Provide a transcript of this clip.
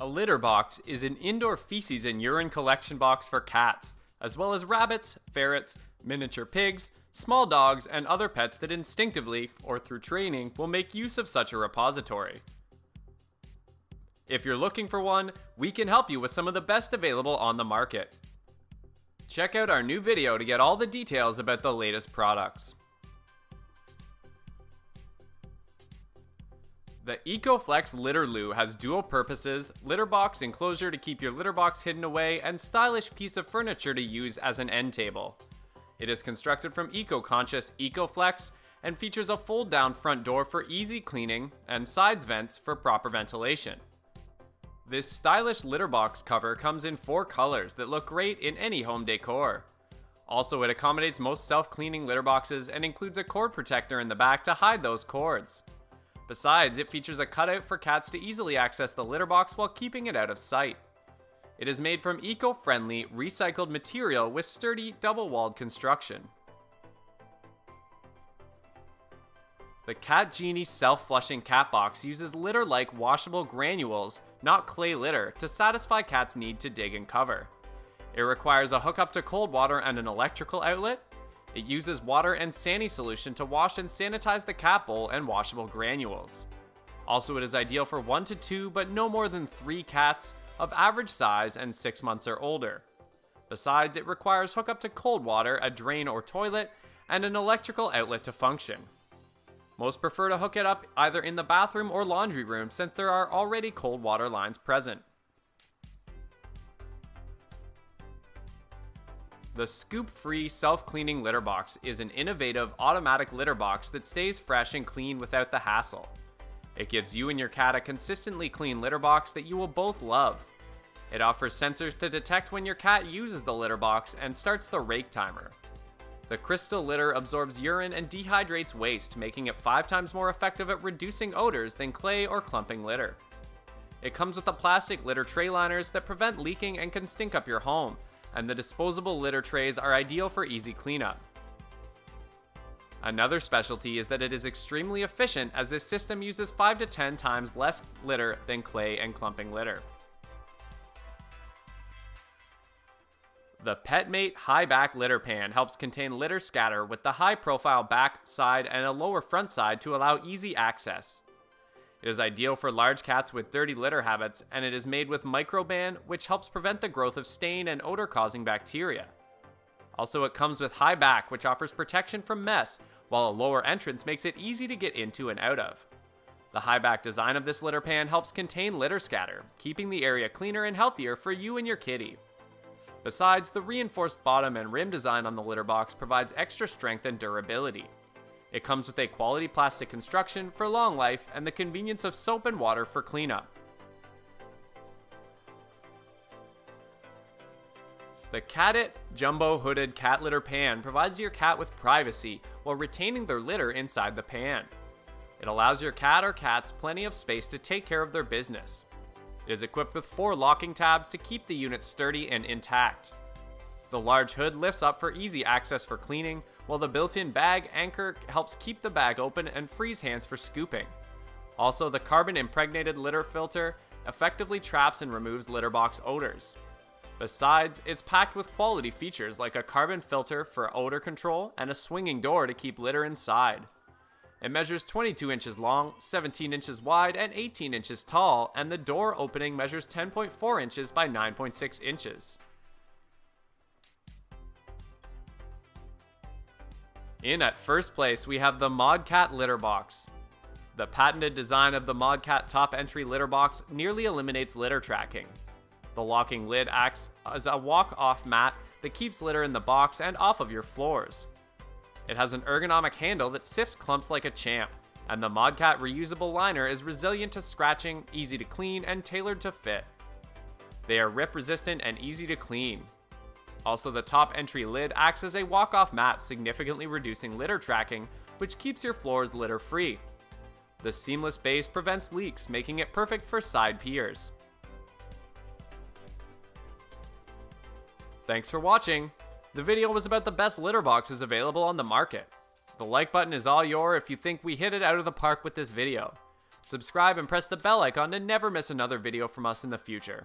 A litter box is an indoor feces and urine collection box for cats, as well as rabbits, ferrets, miniature pigs, small dogs, and other pets that instinctively, or through training, will make use of such a repository. If you're looking for one, we can help you with some of the best available on the market. Check out our new video to get all the details about the latest products. The ecoFlex Litter Loo has dual purposes, litter box enclosure to keep your litter box hidden away, and stylish piece of furniture to use as an end table. It is constructed from eco-conscious ecoFlex and features a fold-down front door for easy cleaning and sides vents for proper ventilation. This stylish litter box cover comes in 4 colors that look great in any home decor. Also, it accommodates most self-cleaning litter boxes and includes a cord protector in the back to hide those cords. Besides, it features a cutout for cats to easily access the litter box while keeping it out of sight. It is made from eco-friendly, recycled material with sturdy, double-walled construction. The Genie self-flushing cat box uses litter-like washable granules, not clay litter, to satisfy cats' need to dig and cover. It requires a hookup to cold water and an electrical outlet. It uses water and sani solution to wash and sanitize the cat bowl and washable granules. Also, it is ideal for 1 to 2, but no more than 3 cats of average size and 6 months or older. Besides, it requires hookup to cold water, a drain or toilet, and an electrical outlet to function. Most prefer to hook it up either in the bathroom or laundry room since there are already cold water lines present. The ScoopFree Self-Cleaning litter box is an innovative automatic litter box that stays fresh and clean without the hassle. It gives you and your cat a consistently clean litter box that you will both love. It offers sensors to detect when your cat uses the litter box and starts the rake timer. The crystal litter absorbs urine and dehydrates waste, making it 5 times more effective at reducing odors than clay or clumping litter. It comes with the plastic litter tray liners that prevent leaking and can stink up your home, and the disposable litter trays are ideal for easy cleanup. Another specialty is that it is extremely efficient, as this system uses 5 to 10 times less litter than clay and clumping litter. The Petmate high back litter pan helps contain litter scatter with the high profile back, side, and a lower front side to allow easy access. It is ideal for large cats with dirty litter habits, and it is made with microban, which helps prevent the growth of stain and odor-causing bacteria. Also, it comes with high back, which offers protection from mess, while a lower entrance makes it easy to get into and out of. The high back design of this litter pan helps contain litter scatter, keeping the area cleaner and healthier for you and your kitty. Besides, the reinforced bottom and rim design on the litter box provides extra strength and durability. It comes with a quality plastic construction for long life and the convenience of soap and water for cleanup. The Catit Jumbo Hooded Cat Litter Pan provides your cat with privacy while retaining their litter inside the pan. It allows your cat or cats plenty of space to take care of their business. It is equipped with 4 locking tabs to keep the unit sturdy and intact. The large hood lifts up for easy access for cleaning, while the built-in bag anchor helps keep the bag open and frees hands for scooping. Also, the carbon-impregnated litter filter effectively traps and removes litter box odors. Besides, it's packed with quality features like a carbon filter for odor control and a swinging door to keep litter inside. It measures 22 inches long, 17 inches wide, and 18 inches tall, and the door opening measures 10.4 inches by 9.6 inches. In at first place, we have the Modkat litter box. The patented design of the Modkat top entry litter box nearly eliminates litter tracking. The locking lid acts as a walk-off mat that keeps litter in the box and off of your floors. It has an ergonomic handle that sifts clumps like a champ, and the Modkat reusable liner is resilient to scratching, easy to clean, and tailored to fit. They are rip-resistant and easy to clean. Also, the top entry lid acts as a walk-off mat, significantly reducing litter tracking, which keeps your floors litter-free. The seamless base prevents leaks, making it perfect for side peers. Thanks for watching. The video was about the best litter boxes available on the market. The like button is all yours if you think we hit it out of the park with this video. Subscribe and press the bell icon to never miss another video from us in the future.